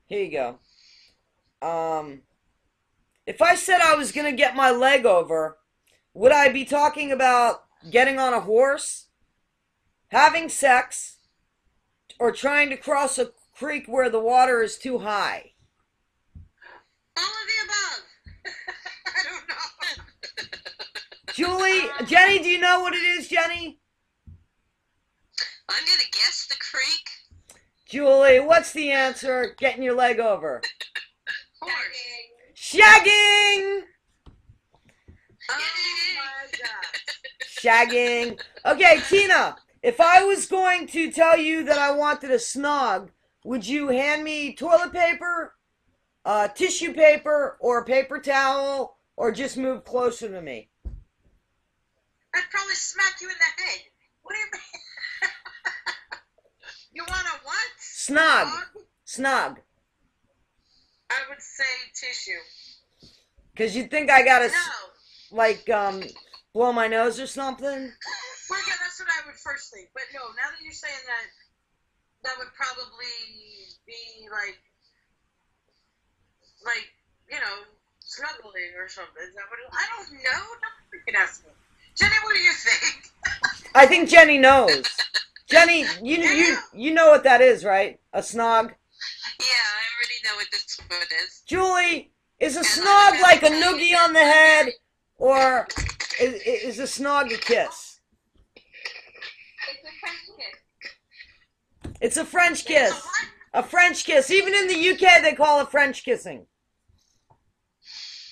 here you go. If I said I was gonna get my leg over, would I be talking about getting on a horse, having sex, or trying to cross a creek where the water is too high? All of the above. I don't know. Julie, Jenny, do you know what it is, Jenny? I'm gonna guess the creek. Julie, what's the answer? Getting your leg over. Horse. Shagging! Oh my God. Shagging. Okay, Tina, if I was going to tell you that I wanted a snog, would you hand me toilet paper, tissue paper, or a paper towel, or just move closer to me? I'd probably smack you in the head. What do you mean? You want a what? Snog. Snog. I would say tissue. Because you'd think I gotta, No. like, blow my nose or something? Well, yeah, that's what I would first think. But no, now that you're saying that, that would probably be like, you know, snuggling or something. Is that what I don't know. You can ask me. Jenny, what do you think? I think Jenny knows. Jenny, you know what that is, right? A snog? Yeah, I already know what this one is. Julie, is a snog like a noogie on the head, or is a snog a kiss? It's a French kiss. It's a French kiss. A French kiss. Even in the UK, they call it French kissing.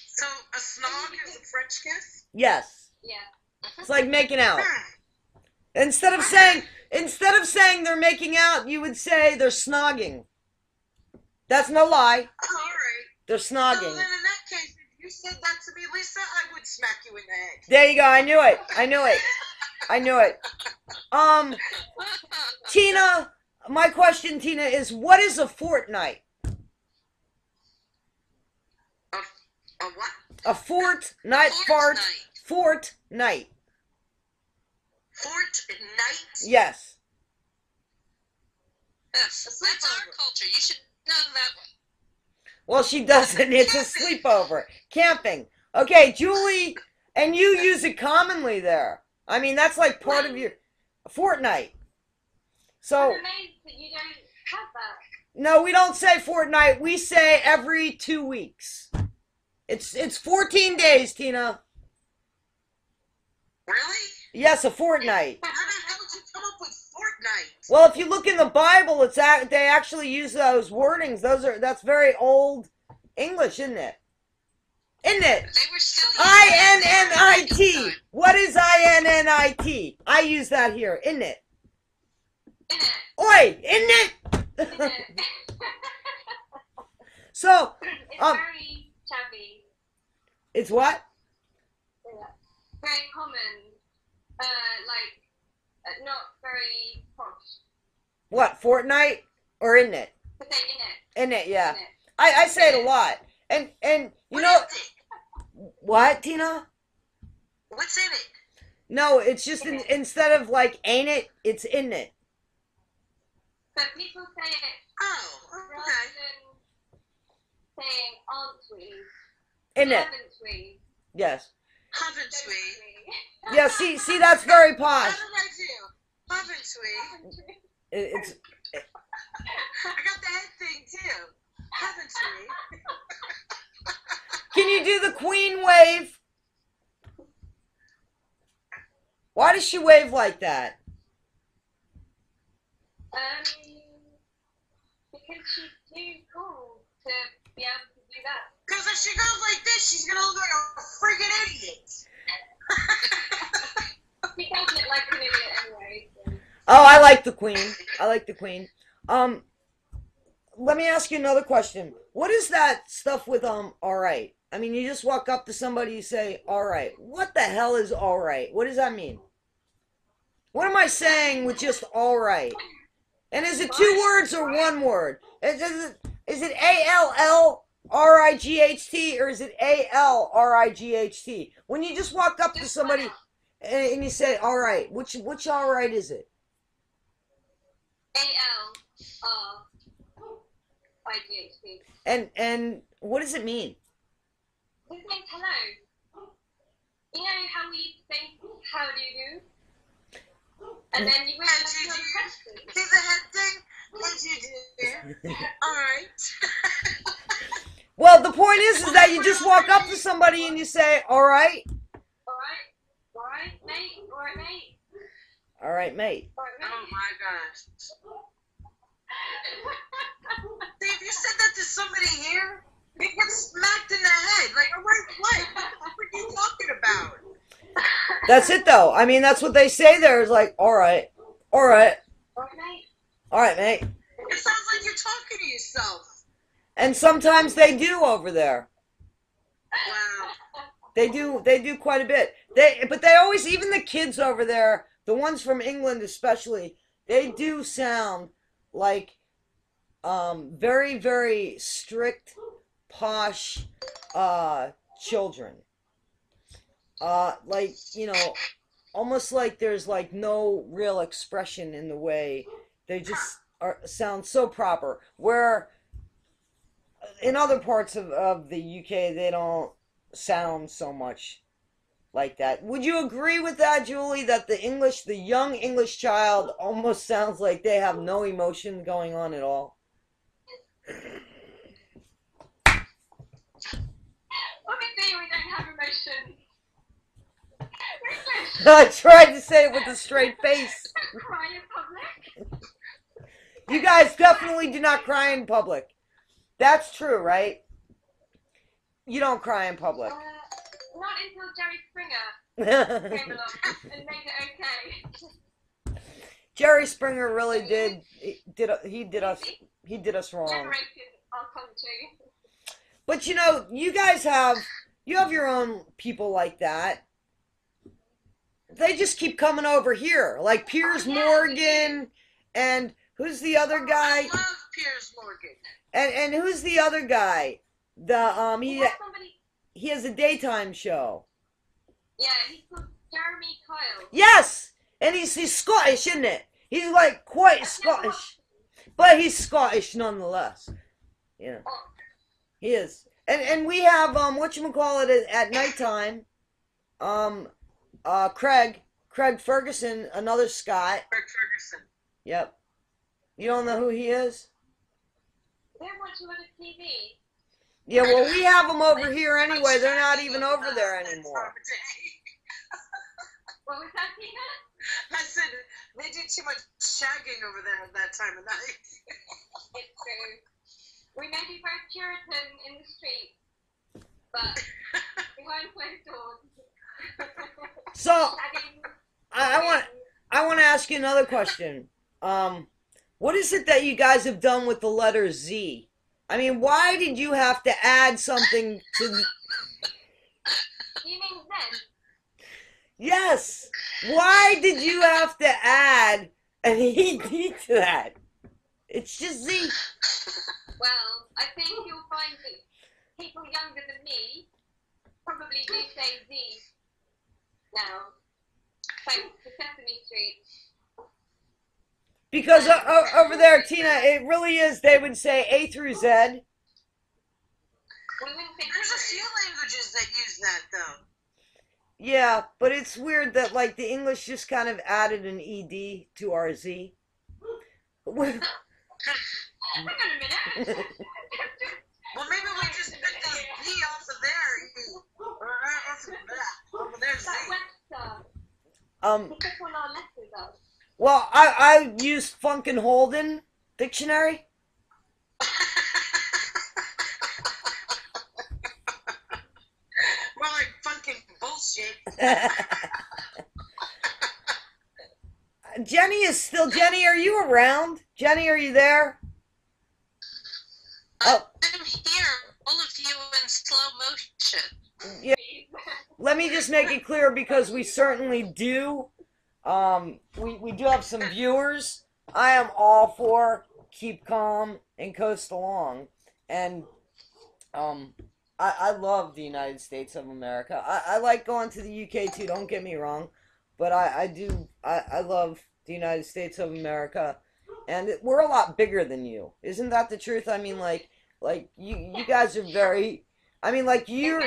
So a snog is a French kiss? Yes. Yeah. It's like making out. Instead of saying they're making out, you would say they're snogging. That's no lie. Oh, all right. They're So snogging. then in that case, if you said that to me, Lisa, I would smack you in the head. There you go. I knew it. I knew it. I knew it. Tina, my question, Tina, is what is a fortnight? A what? A fortnight. Fortnight. Fortnight? Yes. That's our culture. You should know that one. Well, she doesn't. It's a sleepover. Camping. Okay, Julie, and you use it commonly there. I mean, that's like part of your fortnight. So, I'm amazed that you don't have that. no, we don't say fortnight. We say every 2 weeks. It's 14 days, Tina. Really? Yes, a fortnight. How the hell did you come up with fortnight? Well, if you look in the Bible, they actually use those wordings. That's very old English, isn't it? Isn't it? They were still INNIT. What is INNIT? I use that here, isn't it? Isn't it? Oi, isn't it? Isn't it? So, It's very shabby. it's what? Yeah. Very common. Not very posh. What, fortnight? Or isn't it? To say in it. Isn't it, yeah. Isn't it? I say it a lot. And you What know, is it? what, Tina? What's in it? No, it's just instead of like ain't it, it's in it. But people say it Oh, rather okay. than saying aren't we? In it. Haven't we? Yes. Haven't Don't we? we? Yeah, see that's very How posh. did I do? Haven't we? It's I got the head thing too. Haven't we? Can you do the queen wave? Why does she wave like that? Because she's too cool to be able to do that. Because if she goes like this, she's gonna look like a freaking idiot. She does look like an idiot anyway. So. Oh, I like the queen. I like the queen. Let me ask you another question. What is that stuff with all right? I mean, you just walk up to somebody, you say, all right. What the hell is all right? What does that mean? What am I saying with just all right? And is it 2 words or 1 word? Is it ALLRIGHT or is it ALRIGHT? When you just walk up to somebody and you say, all right, which all right is it? ALRIGHT. And what does it mean? It means hello. You know how we say how do you do? And then you went How to do you your do? question. See the head thing? How do you do? All right. Well, the point is that you just walk up to somebody and you say, all right. All right, mate. All right, mate. All right, mate. All right, mate. Oh my gosh. See, if you said that to somebody here, they get smacked in the head. Like, all right, what? What are you talking about? That's it, though. I mean, that's what they say there is like, all right. All right. All right, mate. All right, mate. It sounds like you're talking to yourself. And sometimes they do over there. Wow. They do quite a bit. But they always, even the kids over there, the ones from England especially, they do sound like very, very strict, posh children. Like, you know, almost like there's like no real expression in the way they just sound so proper. Where in other parts of the UK, they don't sound so much like that. Would you agree with that, Julie, that the young English child almost sounds like they have no emotion going on at all? Obviously, we don't have emotion. I tried to say it with a straight face. Cry in public. You guys definitely do not cry in public. That's true, right? You don't cry in public. Not until Jerry Springer came along and made it okay. Jerry Springer really did us wrong. Generated our country. But you know, you have your own people like that. They just keep coming over here, like Piers Morgan, and who's the other guy? I love Piers Morgan. And who's the other guy? He has a daytime show. Yeah, he's called Jeremy Kyle. Yes, and he's Scottish, isn't it? He's like quite Scottish, but he's Scottish nonetheless. Yeah, he is. And we have whatchamacallit at nighttime. Craig Ferguson, another Scot. Craig Ferguson. Yep. You don't know who he is? They don't watch him on the TV. Yeah, well, we have them over here anyway. They're not even over there anymore. What was that, Tina? I said they do too much shagging over there at that time of night. It's true. We may be very Puritan in the street, but behind closed doors. So, I want to ask you another question. What is it that you guys have done with the letter Z? I mean, why did you have to add something to the... You mean then? Yes! Why did you have to add an ED to that? It's just Z. Well, I think you'll find that people younger than me probably do say Z now, thanks to Sesame Street. Because over there, Tina, it really is, they would say A through Z. We wouldn't think There's a few languages that use that, though. Yeah, but it's weird that, like, the English just kind of added an ED to our Z. Hang on a minute. Well, maybe we just picked the Z off of there. Or off of that. Off of their Z. That Webster. He took all our letters up. Well, I used Funkin' Holden dictionary. More like fucking bullshit. Jenny, are you around? Jenny, are you there? Oh. I'm here, all of you in slow motion. Yeah. Let me just make it clear because we certainly do. We do have some viewers. I am all for keep calm and coast along. And I love the United States of America. I like going to the UK too, don't get me wrong. But I love the United States of America. And we're a lot bigger than you. Isn't that the truth? I mean, like you guys are very... I mean, like, you're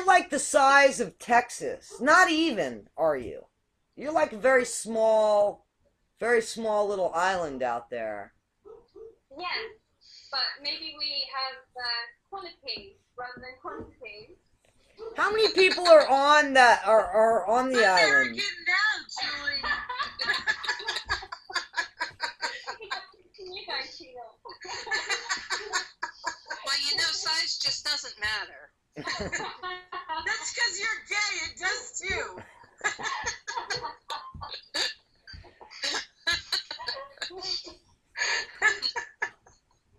like the size of Texas. Not even, are you? You're like a very small little island out there. Yes, but maybe we have quality rather than quantity. How many people are on that are on the But they're island? getting down, Julie. You go, Tina. Well, you know, size just doesn't matter. That's because you're gay. It does too.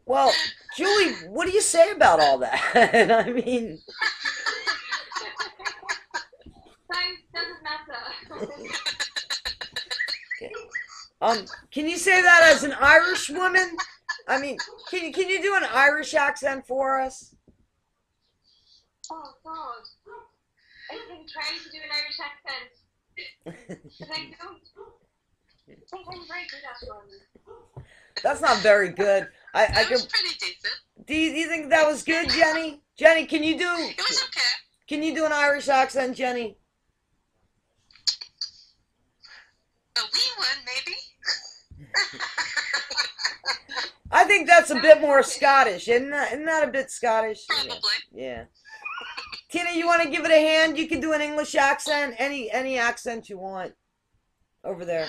Well, Julie, what do you say about all that? I mean, Size doesn't matter. can you say that as an Irish woman? I mean, can you do an Irish accent for us? Oh God! I've been trying to do an Irish accent, but I don't. I think I'm very good at one. That's not very good. I That was can. pretty decent. Do you think that was good, Jenny? Jenny, It was okay. can you do an Irish accent, Jenny? A wee one, maybe. I think that's a bit more Scottish, isn't that? Isn't that a bit Scottish? Probably. Yeah. Tina, you want to give it a hand? You can do an English accent, any accent you want over there.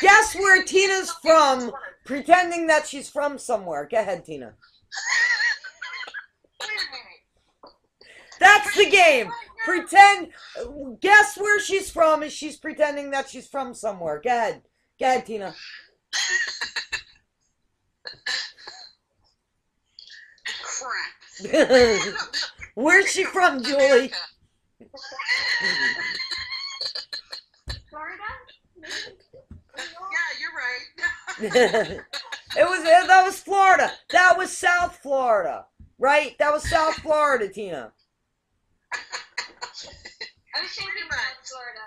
Guess where Tina's from, pretending that she's from somewhere. Go ahead, Tina. That's the game. Pretend. Guess where she's from, and she's pretending that she's from somewhere. Go ahead. Go ahead, Tina. Crap. Where's she from, Julie? America. Florida? Yeah, you're right. That was Florida. That was South Florida, right? That was South Florida, Tina. I was thinking about Florida.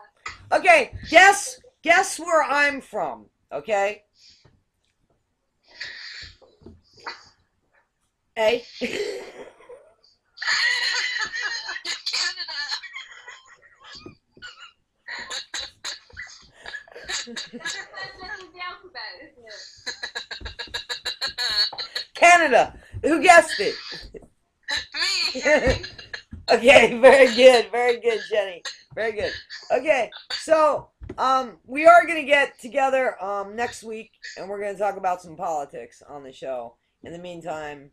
Okay, guess where I'm from. Okay. Hey. Canada. That's the first letter of the alphabet, isn't it? Canada. Who guessed it? Me. Okay, very good, Jenny. Very good. Okay, so we are gonna get together next week, and we're gonna talk about some politics on the show. In the meantime,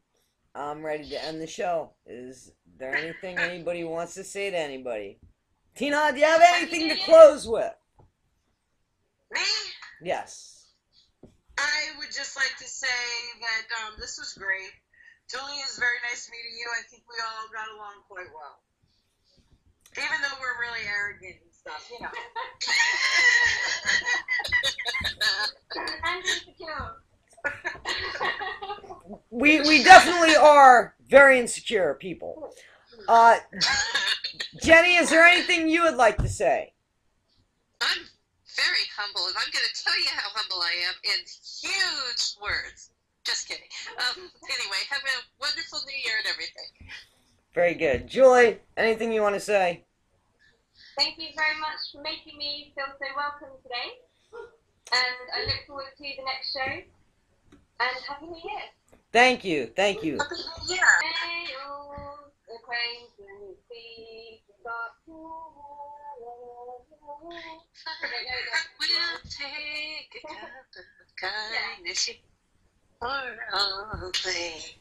I'm ready to end the show. Is there anything anybody wants to say to anybody? Tina, do you have anything to close with? Me? Yes. I would just like to say that this was great. Julie, is very nice meeting you. I think we all got along quite well. Even though we're really arrogant and stuff, you know. And insecure. We definitely are very insecure people. Jenny, is there anything you would like to say? I'm very humble, and I'm going to tell you how humble I am in huge words. Just kidding. Anyway, have a wonderful New Year and everything. Very good. Julie, anything you want to say? Thank you very much for making me feel so welcome today. And I look forward to the next show. And Happy New Year. Thank you. Happy New Year. We'll take a cup of kindness for all things.